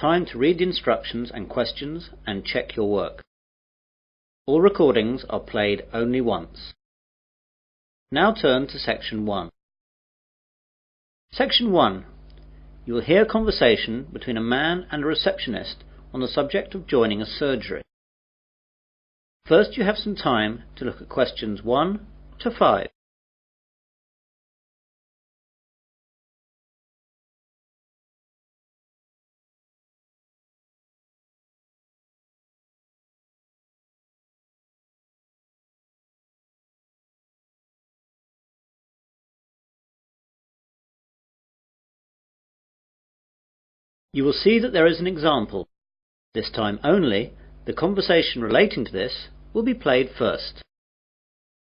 time to read the instructions and questions and check your work. All recordings are played only once. Now turn to Section 1. Section 1. You will hear a conversation between a man and a receptionist on the subject of joining a surgery. First, you have some time to look at questions 1 to 5. You will see that there is an example. This time only, the conversation relating to this will be played first.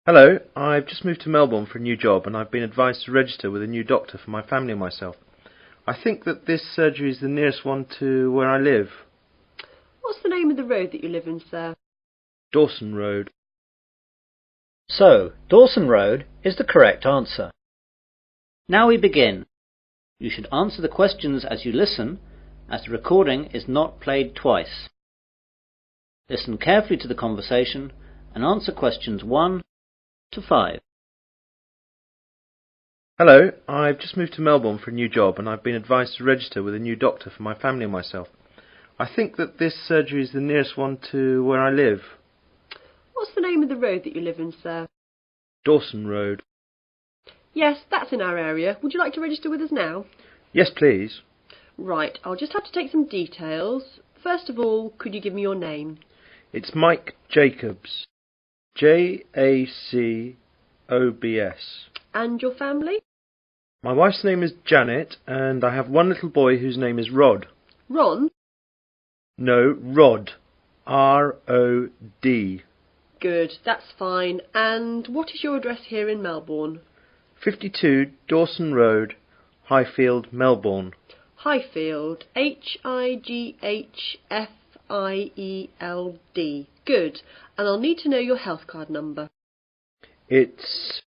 Hello, I've just moved to Melbourne for a new job and I've been advised to register with a new doctor for my family and myself. I think that this surgery is the nearest one to where I live. What's the name of the road that you live in, sir? Dawson Road. So, Dawson Road is the correct answer. Now we begin. You should answer the questions as you listen, as the recording is not played twice. Listen carefully to the conversation and answer questions 1 to 5. Hello, I've just moved to Melbourne for a new job and I've been advised to register with a new doctor for my family and myself. I think that this surgery is the nearest one to where I live. What's the name of the road that you live in, sir? Dawson Road. Yes, that's in our area. Would you like to register with us now? Yes, please. Right, I'll just have to take some details. First of all, could you give me your name? It's Mike Jacobs. Jacobs. And your family? My wife's name is Janet and I have one little boy whose name is Rod. Ron? No, Rod. R-O-D. Good, that's fine. And what is your address here in Melbourne? 52 Dawson Road, Highfield, Melbourne. Highfield. Highfield. Good. And I'll need to know your health card number. It's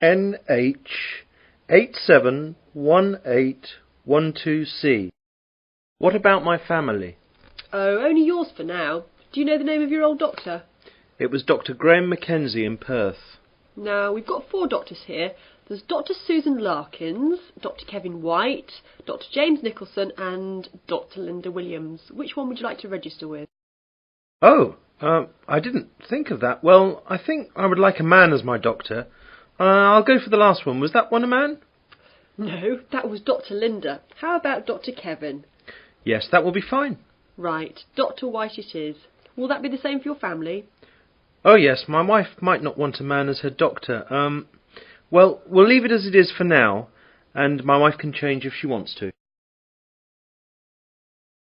NH871812C. What about my family? Oh, only yours for now. Do you know the name of your old doctor? It was Dr. Graham Mackenzie in Perth. Now, we've got 4 doctors here. There's Dr. Susan Larkins, Dr. Kevin White, Dr. James Nicholson and Dr. Linda Williams. Which one would you like to register with? Oh, I didn't think of that. Well, I think I would like a man as my doctor. I'll go for the last one. Was that one a man? No, that was Dr. Linda. How about Dr. Kevin? Yes, that will be fine. Right, Dr. White it is. Will that be the same for your family? Oh yes, my wife might not want a man as her doctor. Well, we'll leave it as it is for now, and my wife can change if she wants to.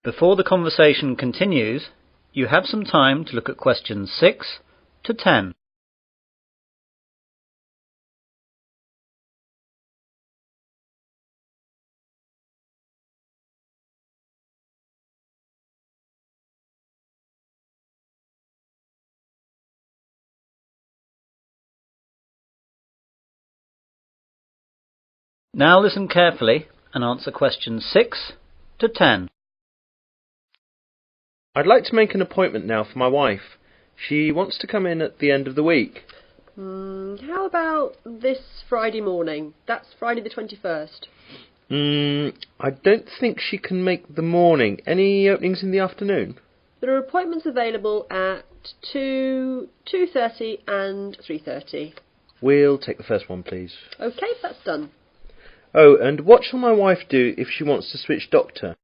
Before the conversation continues, you have some time to look at questions 6 to 10. Now listen carefully and answer questions 6 to 10. I'd like to make an appointment now for my wife. She wants to come in at the end of the week. How about this Friday morning? That's Friday the 21st. I don't think she can make the morning. Any openings in the afternoon? There are appointments available at 2, 2:30 and 3:30. We'll take the first one, please. OK, that's done. Oh, and what shall my wife do if she wants to switch doctor?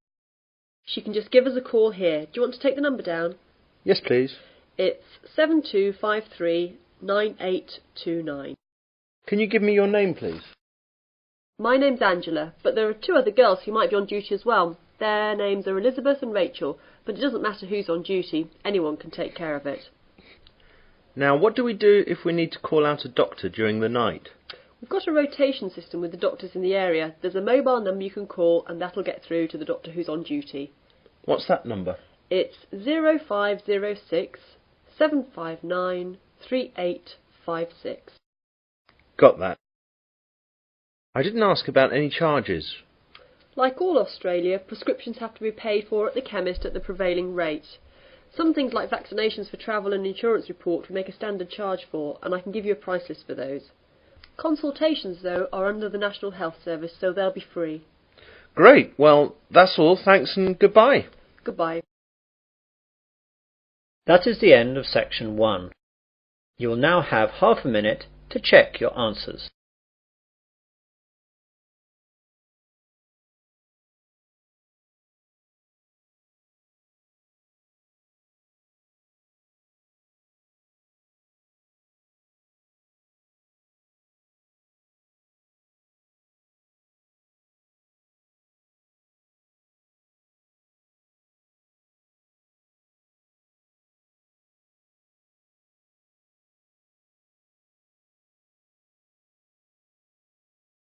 She can just give us a call here. Do you want to take the number down? Yes, please. It's 72539829. Can you give me your name, please? My name's Angela, but there are 2 other girls who might be on duty as well. Their names are Elizabeth and Rachel, but it doesn't matter who's on duty. Anyone can take care of it. Now, what do we do if we need to call out a doctor during the night? We've got a rotation system with the doctors in the area. There's a mobile number you can call and that'll get through to the doctor who's on duty. What's that number? It's 0506 759 3856. Got that. I didn't ask about any charges. Like all Australia, prescriptions have to be paid for at the chemist at the prevailing rate. Some things like vaccinations for travel and insurance report we make a standard charge for, and I can give you a price list for those. Consultations, though, are under the National Health Service, so they'll be free. Great. Well, that's all. Thanks and goodbye. Goodbye. That is the end of section 1. You will now have half a minute to check your answers.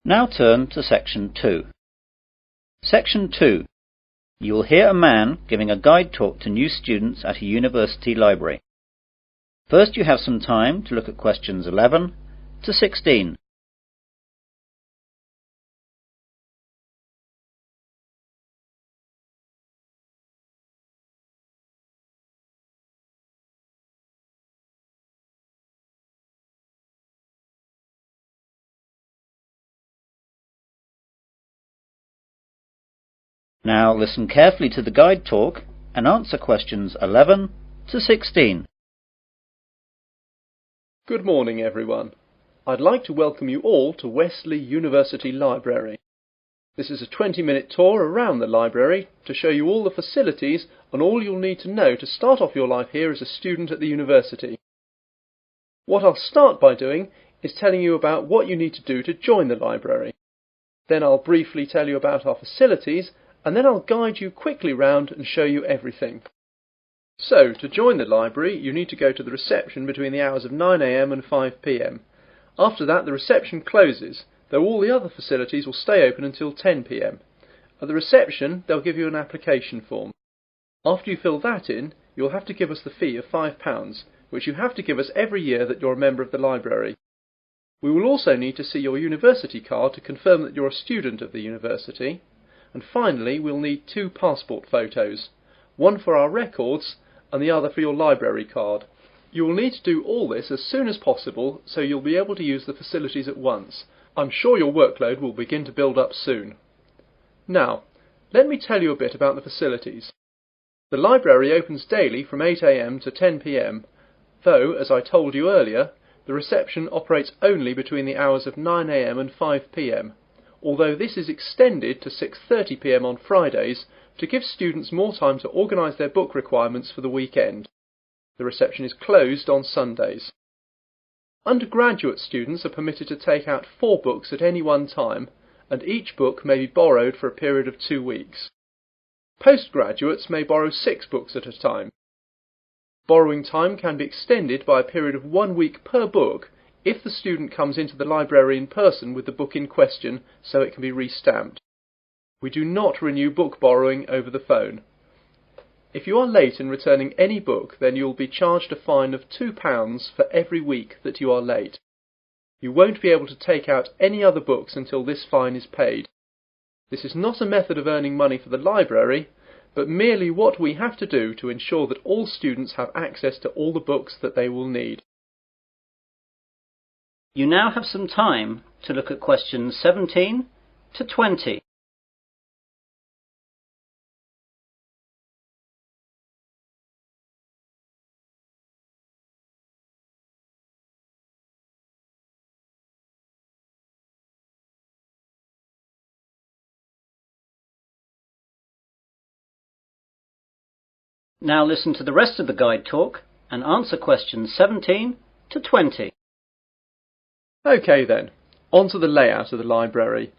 Now turn to section 2. Section 2. You will hear a man giving a guide talk to new students at a university library. First you have some time to look at questions 11 to 16. Now listen carefully to the guide talk and answer questions 11 to 16. Good morning, everyone. I'd like to welcome you all to Wesley University Library. This is a 20-minute tour around the library to show you all the facilities and all you'll need to know to start off your life here as a student at the university. What I'll start by doing is telling you about what you need to do to join the library. Then I'll briefly tell you about our facilities, and then I'll guide you quickly round and show you everything. So, to join the library, you need to go to the reception between the hours of 9 AM and 5 PM. After that, the reception closes, though all the other facilities will stay open until 10 PM. At the reception, they'll give you an application form. After you fill that in, you'll have to give us the fee of £5, which you have to give us every year that you're a member of the library. We will also need to see your university card to confirm that you're a student of the university. And finally, we'll need 2 passport photos, one for our records and the other for your library card. You will need to do all this as soon as possible so you'll be able to use the facilities at once. I'm sure your workload will begin to build up soon. Now, let me tell you a bit about the facilities. The library opens daily from 8 AM to 10 PM, though, as I told you earlier, the reception operates only between the hours of 9 AM and 5 PM. Although this is extended to 6:30 PM on Fridays to give students more time to organise their book requirements for the weekend. The reception is closed on Sundays. Undergraduate students are permitted to take out 4 books at any one time, and each book may be borrowed for a period of 2 weeks. Postgraduates may borrow 6 books at a time. Borrowing time can be extended by a period of 1 week per book if the student comes into the library in person with the book in question so it can be re-stamped. We do not renew book borrowing over the phone. If you are late in returning any book, then you will be charged a fine of £2 for every week that you are late. You won't be able to take out any other books until this fine is paid. This is not a method of earning money for the library, but merely what we have to do to ensure that all students have access to all the books that they will need. You now have some time to look at questions 17 to 20. Now listen to the rest of the guide talk and answer questions 17 to 20. OK then, on to the layout of the library.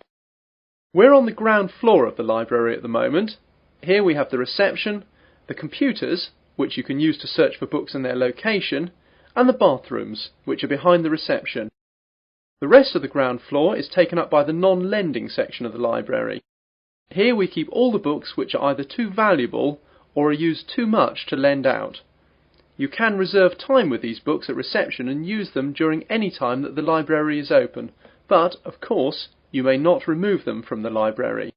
We're on the ground floor of the library at the moment. Here we have the reception, the computers, which you can use to search for books and their location, and the bathrooms, which are behind the reception. The rest of the ground floor is taken up by the non-lending section of the library. Here we keep all the books which are either too valuable or are used too much to lend out. You can reserve time with these books at reception and use them during any time that the library is open, but, of course, you may not remove them from the library.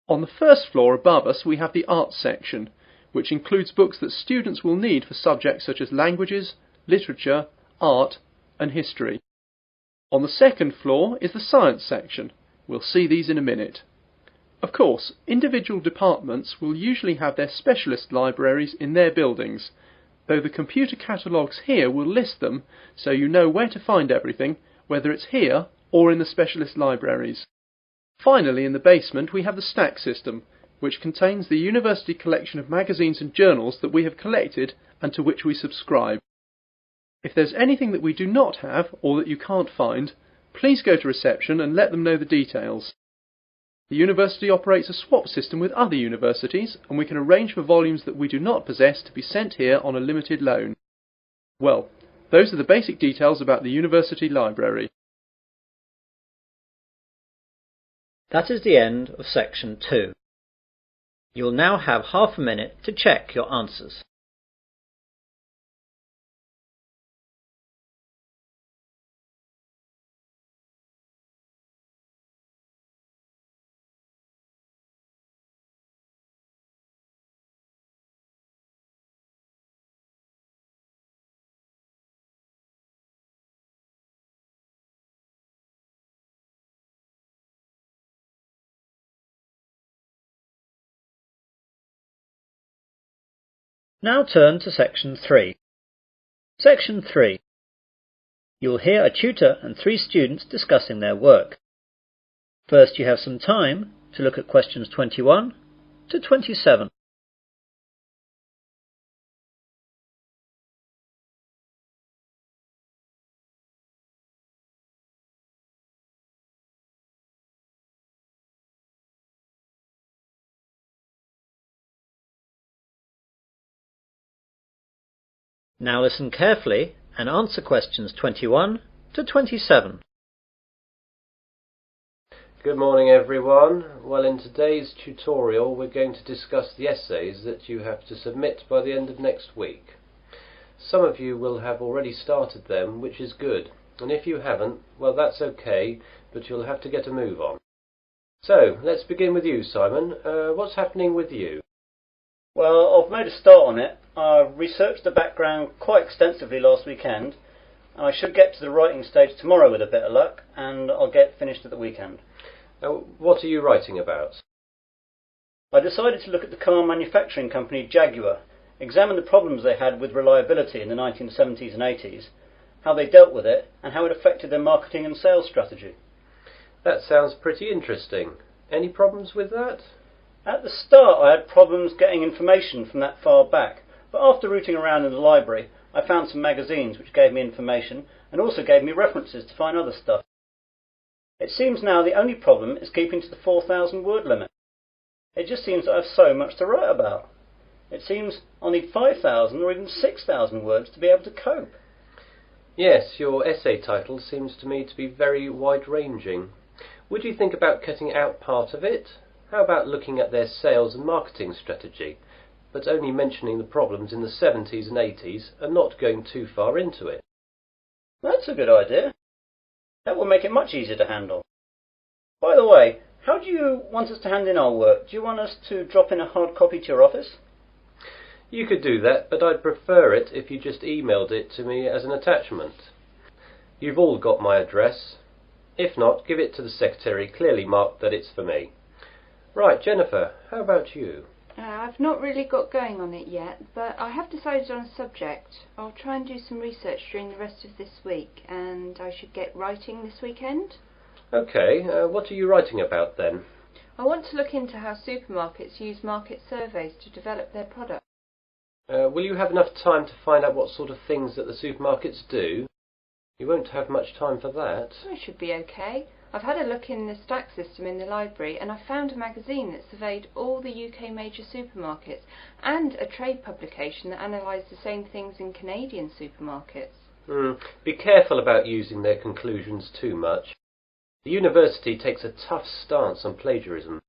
On the first floor above us we have the arts section, which includes books that students will need for subjects such as languages, literature, art and history. On the second floor is the science section. We'll see these in a minute. Of course, individual departments will usually have their specialist libraries in their buildings, though the computer catalogues here will list them so you know where to find everything, whether it's here or in the specialist libraries. Finally, in the basement we have the stack system, which contains the university collection of magazines and journals that we have collected and to which we subscribe. If there's anything that we do not have or that you can't find, please go to reception and let them know the details. The university operates a swap system with other universities, and we can arrange for volumes that we do not possess to be sent here on a limited loan. Well, those are the basic details about the university library. That is the end of section 2. You'll now have half a minute to check your answers. Now turn to section 3. Section 3. You'll hear a tutor and 3 students discussing their work. First you have some time to look at questions 21 to 27. Now listen carefully and answer questions 21 to 27. Good morning everyone. Well, in today's tutorial we're going to discuss the essays that you have to submit by the end of next week. Some of you will have already started them, which is good, and if you haven't, well that's okay, but you'll have to get a move on. So, let's begin with you, Simon. What's happening with you? Well, I've made a start on it. I researched the background quite extensively last weekend, and I should get to the writing stage tomorrow with a bit of luck, and I'll get finished at the weekend. What are you writing about? I decided to look at the car manufacturing company Jaguar, examine the problems they had with reliability in the 1970s and 80s, how they dealt with it, and how it affected their marketing and sales strategy. That sounds pretty interesting. Any problems with that? At the start I had problems getting information from that far back, but after rooting around in the library I found some magazines which gave me information and also gave me references to find other stuff. It seems now the only problem is keeping to the 4,000 word limit. It just seems that I have so much to write about. It seems I'll need 5,000 or even 6,000 words to be able to cope. Yes, your essay title seems to me to be very wide-ranging. Would you think about cutting out part of it? How about looking at their sales and marketing strategy, but only mentioning the problems in the 70s and 80s and not going too far into it? That's a good idea. That will make it much easier to handle. By the way, how do you want us to hand in our work? Do you want us to drop in a hard copy to your office? You could do that, but I'd prefer it if you just emailed it to me as an attachment. You've all got my address. If not, give it to the secretary, clearly marked that it's for me. Right, Jennifer, how about you? I've not really got going on it yet, but I have decided on a subject. I'll try and do some research during the rest of this week, and I should get writing this weekend. Okay, what are you writing about then? I want to look into how supermarkets use market surveys to develop their products. Will you have enough time to find out what sort of things that the supermarkets do? You won't have much time for that. I should be okay. I've had a look in the stack system in the library and I found a magazine that surveyed all the UK major supermarkets and a trade publication that analysed the same things in Canadian supermarkets. Be careful about using their conclusions too much. The university takes a tough stance on plagiarism.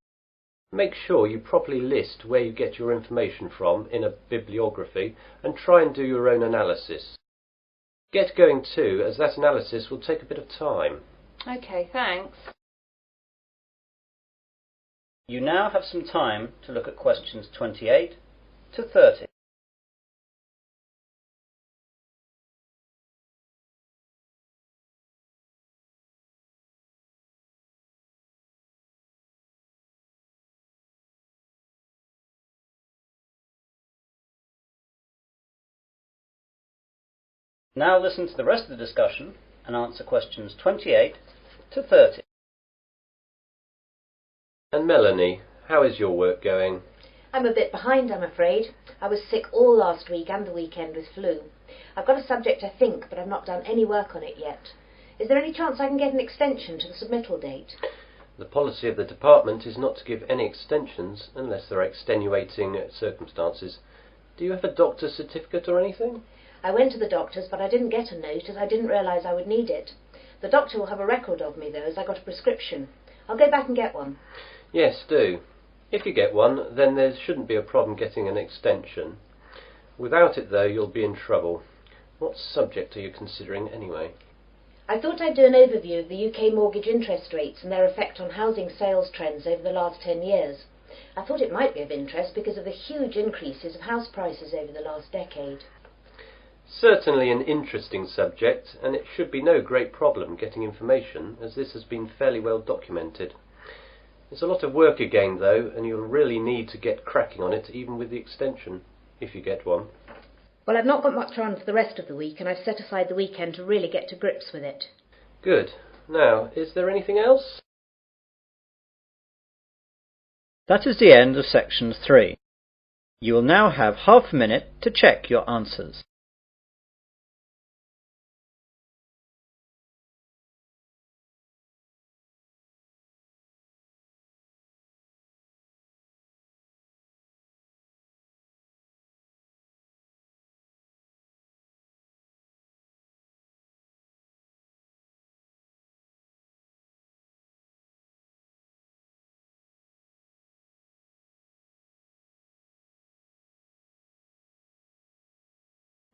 Make sure you properly list where you get your information from in a bibliography and try and do your own analysis. Get going too, as that analysis will take a bit of time. Okay, thanks. You now have some time to look at questions 28 to 30. Now listen to the rest of the discussion and answer questions 28 to 30. And Melanie, how is your work going? I'm a bit behind, I'm afraid. I was sick all last week and the weekend with flu. I've got a subject I think, but I've not done any work on it yet. Is there any chance I can get an extension to the submittal date? The policy of the department is not to give any extensions unless there are extenuating circumstances. Do you have a doctor's certificate or anything? I went to the doctor's, but I didn't get a note as I didn't realise I would need it. The doctor will have a record of me, though, as I got a prescription. I'll go back and get one. Yes, do. If you get one, then there shouldn't be a problem getting an extension. Without it, though, you'll be in trouble. What subject are you considering, anyway? I thought I'd do an overview of the UK mortgage interest rates and their effect on housing sales trends over the last 10 years. I thought it might be of interest because of the huge increases of house prices over the last decade. Certainly an interesting subject, and it should be no great problem getting information, as this has been fairly well documented. It's a lot of work again, though, and you'll really need to get cracking on it, even with the extension, if you get one. Well, I've not got much on for the rest of the week, and I've set aside the weekend to really get to grips with it. Good. Now, is there anything else? That is the end of section 3. You will now have half a minute to check your answers.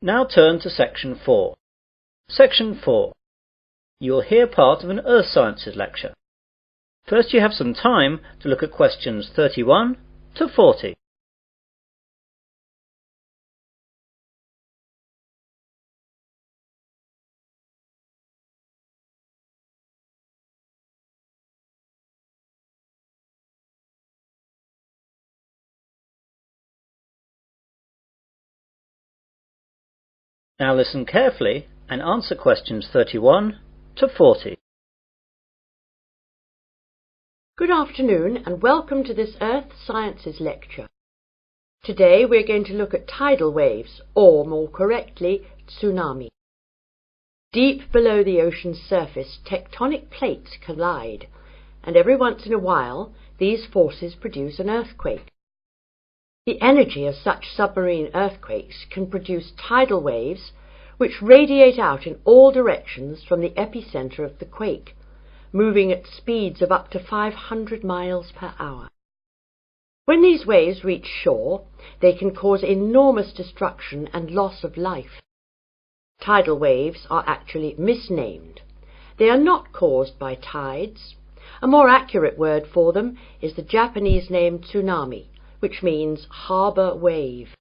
Now turn to section 4. Section 4. You will hear part of an Earth Sciences lecture. First you have some time to look at questions 31 to 40. Now listen carefully and answer questions 31 to 40. Good afternoon and welcome to this Earth Sciences lecture. Today we're going to look at tidal waves, or more correctly, tsunami. Deep below the ocean's surface, tectonic plates collide, and every once in a while these forces produce an earthquake. The energy of such submarine earthquakes can produce tidal waves which radiate out in all directions from the epicenter of the quake, moving at speeds of up to 500 miles per hour. When these waves reach shore, they can cause enormous destruction and loss of life. Tidal waves are actually misnamed. They are not caused by tides. A more accurate word for them is the Japanese name tsunami, which means harbour wave.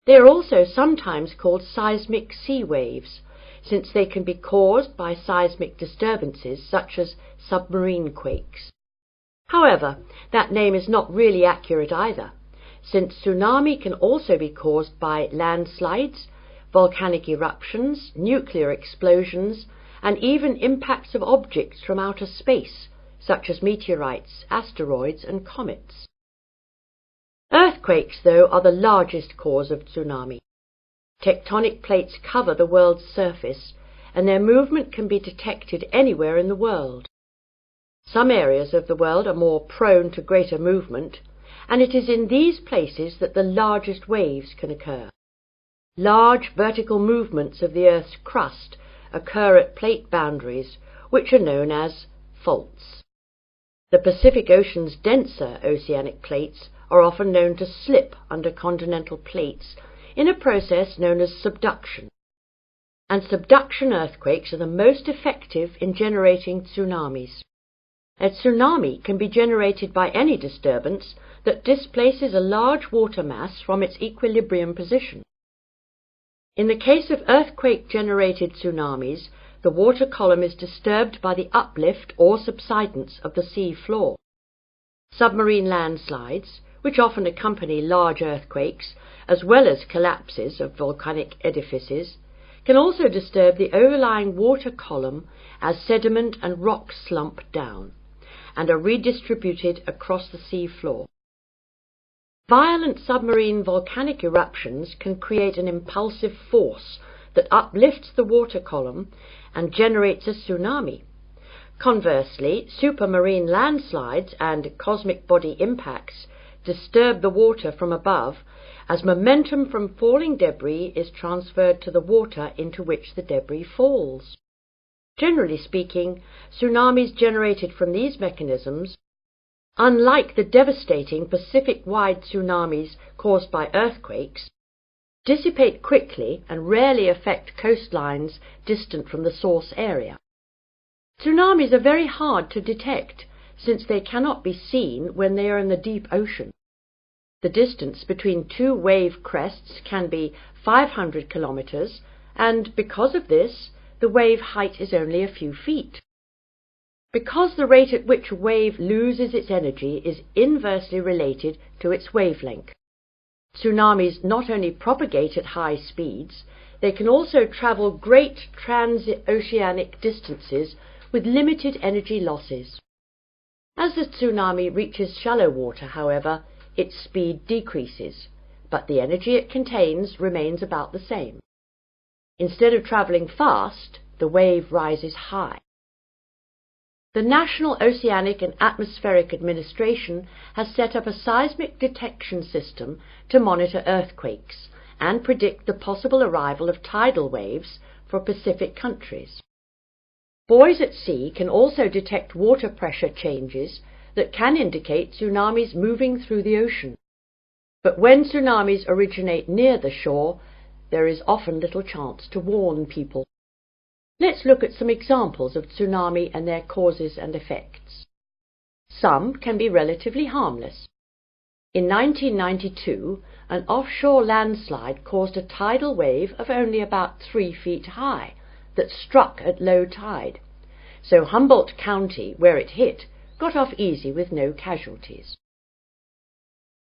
They are also sometimes called seismic sea waves, since they can be caused by seismic disturbances such as submarine quakes. However, that name is not really accurate either, since tsunami can also be caused by landslides, volcanic eruptions, nuclear explosions, and even impacts of objects from outer space, such as meteorites, asteroids, and comets. Earthquakes, though, are the largest cause of tsunami. Tectonic plates cover the world's surface, and their movement can be detected anywhere in the world. Some areas of the world are more prone to greater movement, and it is in these places that the largest waves can occur. Large vertical movements of the Earth's crust occur at plate boundaries, which are known as faults. The Pacific Ocean's denser oceanic plates are often known to slip under continental plates in a process known as subduction. And subduction earthquakes are the most effective in generating tsunamis. A tsunami can be generated by any disturbance that displaces a large water mass from its equilibrium position. In the case of earthquake-generated tsunamis, the water column is disturbed by the uplift or subsidence of the sea floor. Submarine landslides, which often accompany large earthquakes, as well as collapses of volcanic edifices, can also disturb the overlying water column as sediment and rocks slump down and are redistributed across the sea floor. Violent submarine volcanic eruptions can create an impulsive force that uplifts the water column and generates a tsunami. Conversely, supermarine landslides and cosmic body impacts disturb the water from above as momentum from falling debris is transferred to the water into which the debris falls. Generally speaking, tsunamis generated from these mechanisms, unlike the devastating Pacific-wide tsunamis caused by earthquakes, dissipate quickly and rarely affect coastlines distant from the source area. Tsunamis are very hard to detect since they cannot be seen when they are in the deep ocean. The distance between two wave crests can be 500 kilometers, and because of this, the wave height is only a few feet. Because the rate at which a wave loses its energy is inversely related to its wavelength. Tsunamis not only propagate at high speeds, they can also travel great transoceanic distances with limited energy losses. As the tsunami reaches shallow water, however, its speed decreases, but the energy it contains remains about the same. Instead of travelling fast, the wave rises high. The National Oceanic and Atmospheric Administration has set up a seismic detection system to monitor earthquakes and predict the possible arrival of tidal waves for Pacific countries. Buoys at sea can also detect water pressure changes that can indicate tsunamis moving through the ocean. But when tsunamis originate near the shore, there is often little chance to warn people. Let's look at some examples of tsunami and their causes and effects. Some can be relatively harmless. In 1992, an offshore landslide caused a tidal wave of only about 3 feet high that struck at low tide, so Humboldt County, where it hit, got off easy with no casualties.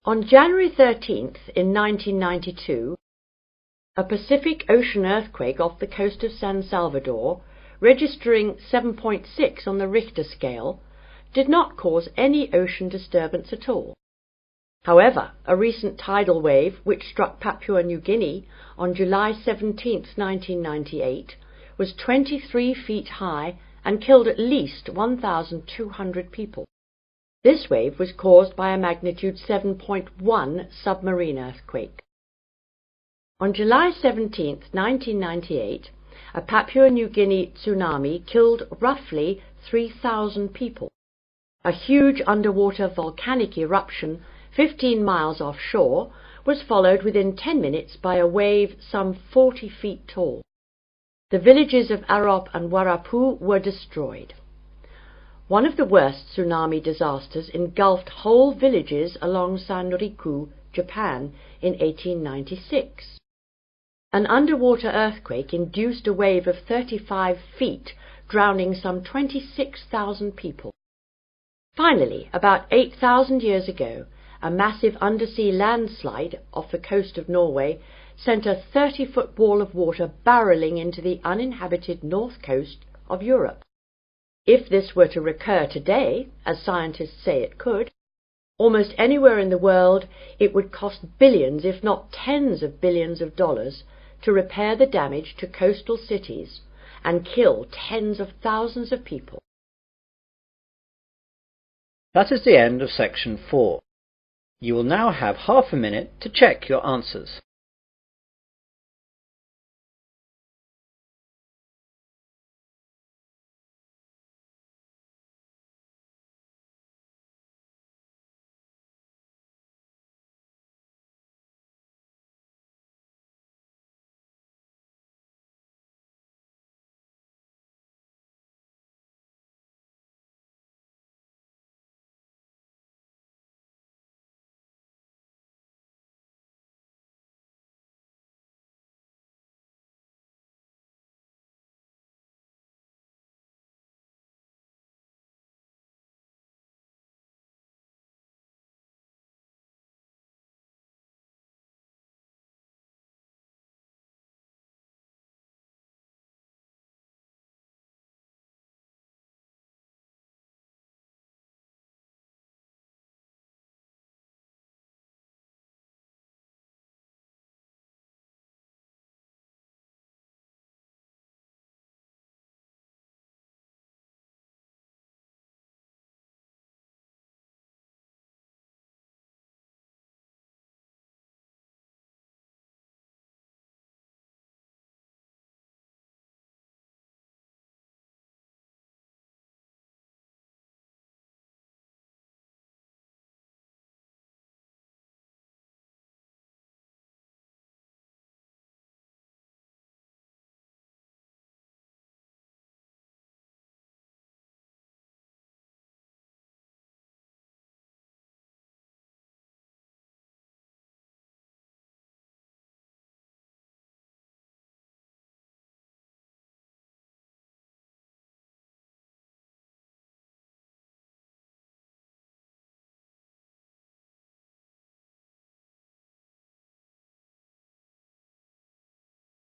On January 13th in 1992, a Pacific Ocean earthquake off the coast of San Salvador, registering 7.6 on the Richter scale, did not cause any ocean disturbance at all. However, a recent tidal wave which struck Papua New Guinea on July 17, 1998, was 23 feet high and killed at least 1,200 people. This wave was caused by a magnitude 7.1 submarine earthquake. On July 17, 1998, a Papua New Guinea tsunami killed roughly 3,000 people. A huge underwater volcanic eruption 15 miles offshore was followed within 10 minutes by a wave some 40 feet tall. The villages of Arop and Warapu were destroyed. One of the worst tsunami disasters engulfed whole villages along Sanriku, Japan, in 1896. An underwater earthquake induced a wave of 35 feet, drowning some 26,000 people. Finally, about 8,000 years ago, a massive undersea landslide off the coast of Norway sent a 30-foot wall of water barreling into the uninhabited north coast of Europe. If this were to recur today, as scientists say it could, almost anywhere in the world, it would cost billions, if not tens of billions of dollars, to repair the damage to coastal cities and kill tens of thousands of people. That is the end of section 4. You will now have half a minute to check your answers.